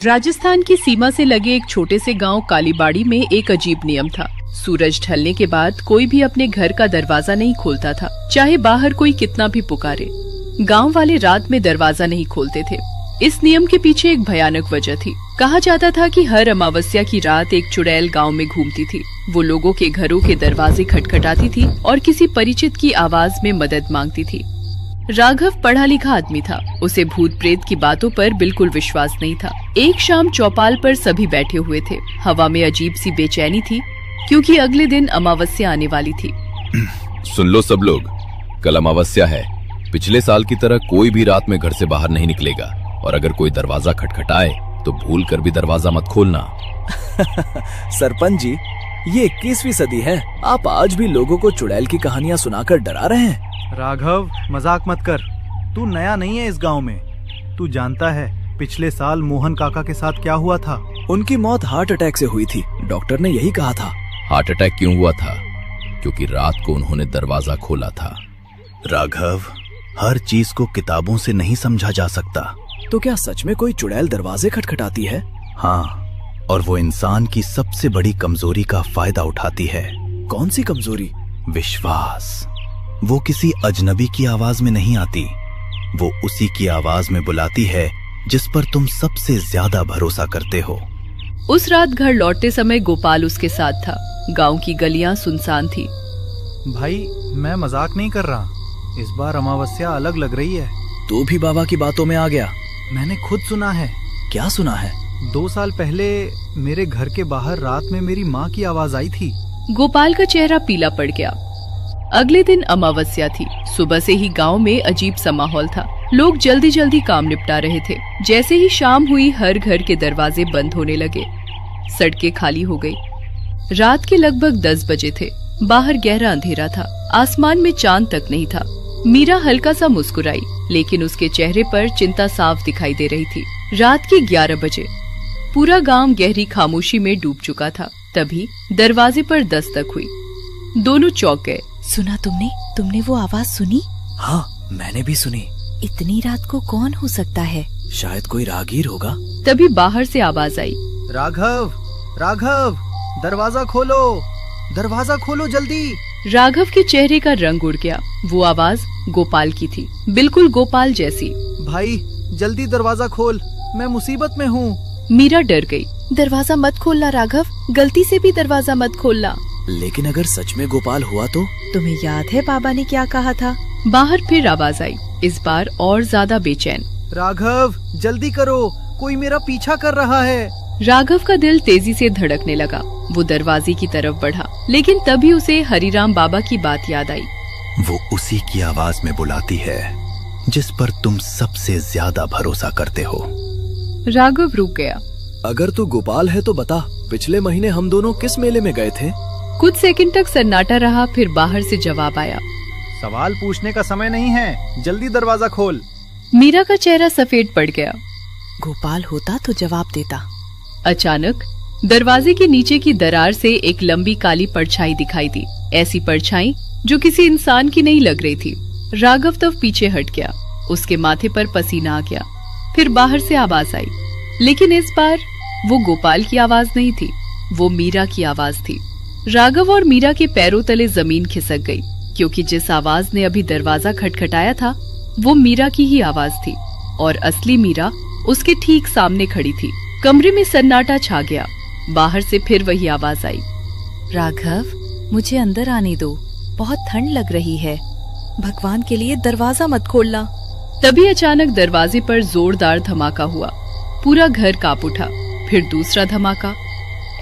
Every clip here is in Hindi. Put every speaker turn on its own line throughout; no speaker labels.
राजस्थान की सीमा से लगे एक छोटे से गांव कालीबाड़ी में एक अजीब नियम था। सूरज ढलने के बाद कोई भी अपने घर का दरवाजा नहीं खोलता था, चाहे बाहर कोई कितना भी पुकारे। गांव वाले रात में दरवाजा नहीं खोलते थे। इस नियम के पीछे एक भयानक वजह थी। कहा जाता था कि हर अमावस्या की रात एक चुड़ैल गांव में घूमती थी। वो लोगों के घरों के दरवाजे खटखटाती थी और किसी परिचित की आवाज में मदद मांगती थी। राघव पढ़ा लिखा आदमी था। उसे भूत प्रेत की बातों पर बिल्कुल विश्वास नहीं था। एक शाम चौपाल पर सभी बैठे हुए थे। हवा में अजीब सी बेचैनी थी, क्योंकि अगले दिन अमावस्या आने वाली थी।
सुन लो सब लोग, कल अमावस्या है। पिछले साल की तरह कोई भी रात में घर से बाहर नहीं निकलेगा, और अगर कोई दरवाजा खटखटाए तो भूल कर भी दरवाजा मत खोलना।
सरपंच जी, ये 21वीं सदी है, आप आज भी लोगों को चुड़ैल की कहानियाँ सुनाकर डरा रहे हैं।
राघव, मजाक मत कर। तू नया नहीं है इस गांव में। तू जानता है पिछले साल मोहन काका के साथ क्या हुआ था?
उनकी मौत हार्ट अटैक से हुई थी। डॉक्टर ने यही कहा था।
हार्ट अटैक क्यों हुआ था? क्योंकि रात को उन्होंने दरवाजा खोला था।
राघव, हर चीज को किताबों से नहीं समझा जा सकता।
तो क्या सच में कोई चुड़ैल दरवाजे खटखटाती है?
हाँ, और वो इंसान की सबसे बड़ी कमजोरी का फायदा उठाती है।
कौन सी कमजोरी?
विश्वास। वो किसी अजनबी की आवाज में नहीं आती, वो उसी की आवाज में बुलाती है जिस पर तुम सबसे ज्यादा भरोसा करते हो।
उस रात घर लौटते समय गोपाल उसके साथ था। गांव की गलियां सुनसान थी।
भाई, मैं मजाक नहीं कर रहा। इस बार अमावस्या अलग लग रही है।
तू भी बाबा की बातों में आ गया?
मैंने खुद सुना है।
क्या सुना है?
2 साल पहले मेरे घर के बाहर रात में मेरी माँ की आवाज आई थी।
गोपाल का चेहरा पीला पड़ गया। अगले दिन अमावस्या थी। सुबह से ही गांव में अजीब सा माहौल था। लोग जल्दी जल्दी काम निपटा रहे थे। जैसे ही शाम हुई, हर घर के दरवाजे बंद होने लगे। सड़कें खाली हो गई। रात के लगभग 10 बजे थे। बाहर गहरा अंधेरा था। आसमान में चांद तक नहीं था। मीरा हल्का सा मुस्कुराई, लेकिन उसके चेहरे पर चिंता साफ दिखाई दे रही थी। रात के 11 बजे पूरा गांव गहरी खामोशी में डूब चुका था। तभी दरवाजे पर दस्तक हुई। दोनों चौंक गए।
सुना तुमने वो आवाज सुनी?
हाँ, मैंने भी सुनी।
इतनी रात को कौन हो सकता है?
शायद कोई राहगीर होगा।
तभी बाहर से आवाज आई,
राघव, राघव, दरवाजा खोलो, दरवाजा खोलो जल्दी।
राघव के चेहरे का रंग उड़ गया। वो आवाज गोपाल की थी, बिल्कुल गोपाल जैसी।
भाई, जल्दी दरवाजा खोल, मैं मुसीबत में हूँ।
मीरा डर गई।
दरवाजा मत खोलना राघव, गलती से भी दरवाजा मत खोलना।
लेकिन अगर सच में गोपाल हुआ तो?
तुम्हें याद है बाबा ने क्या कहा था?
बाहर फिर आवाज आई, इस बार और ज्यादा बेचैन।
राघव, जल्दी करो, कोई मेरा पीछा कर रहा है।
राघव का दिल तेजी से धड़कने लगा। वो दरवाजे की तरफ बढ़ा, लेकिन तभी उसे हरिराम बाबा की बात याद आई।
वो उसी की आवाज में बुलाती है जिस पर तुम सबसे ज्यादा भरोसा करते हो।
राघव रुक गया।
अगर तू गोपाल है तो बता, पिछले महीने हम दोनों किस मेले में गए थे?
कुछ सेकंड तक सन्नाटा रहा, फिर बाहर से जवाब आया,
सवाल पूछने का समय नहीं है, जल्दी दरवाजा खोल।
मीरा का चेहरा सफेद पड़ गया।
गोपाल होता तो जवाब देता।
अचानक दरवाजे के नीचे की दरार से एक लंबी काली परछाई दिखाई दी। ऐसी परछाई जो किसी इंसान की नहीं लग रही थी। राघव तब पीछे हट गया। उसके माथे पर पसीना आ गया। फिर बाहर से आवाज आई, लेकिन इस बार वो गोपाल की आवाज नहीं थी, वो मीरा की आवाज थी। राघव और मीरा के पैरों तले जमीन खिसक गई, क्योंकि जिस आवाज ने अभी दरवाजा खटखटाया था वो मीरा की ही आवाज थी, और असली मीरा उसके ठीक सामने खड़ी थी। कमरे में सन्नाटा छा गया। बाहर से फिर वही आवाज आई,
राघव, मुझे अंदर आने दो, बहुत ठंड लग रही है। भगवान के लिए दरवाजा मत खोलना।
तभी अचानक दरवाजे पर जोरदार धमाका हुआ। पूरा घर कांप उठा। फिर दूसरा धमाका।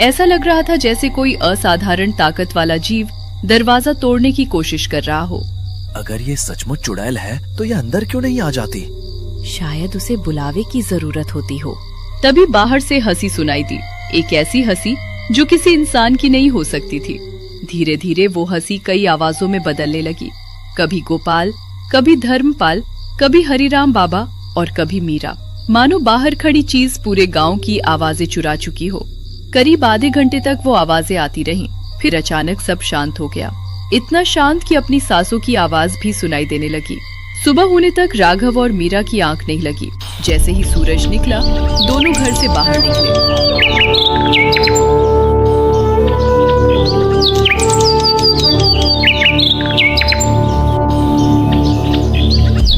ऐसा लग रहा था जैसे कोई असाधारण ताकत वाला जीव दरवाजा तोड़ने की कोशिश कर रहा हो।
अगर ये सचमुच चुड़ैल है तो ये अंदर क्यों नहीं आ जाती?
शायद उसे बुलावे की जरूरत होती हो।
तभी बाहर से हंसी सुनाई दी। एक ऐसी हंसी जो किसी इंसान की नहीं हो सकती थी। धीरे धीरे वो हंसी कई आवाजों में बदलने लगी। कभी गोपाल, कभी धर्मपाल, कभी हरिराम बाबा और कभी मीरा। मानो बाहर खड़ी चीज पूरे गांव की आवाजें चुरा चुकी हो। करीब आधे घंटे तक वो आवाजें आती रहीं। फिर अचानक सब शांत हो गया। इतना शांत कि अपनी सांसों की आवाज भी सुनाई देने लगी। सुबह होने तक राघव और मीरा की आंख नहीं लगी। जैसे ही सूरज निकला, दोनों घर से बाहर निकले।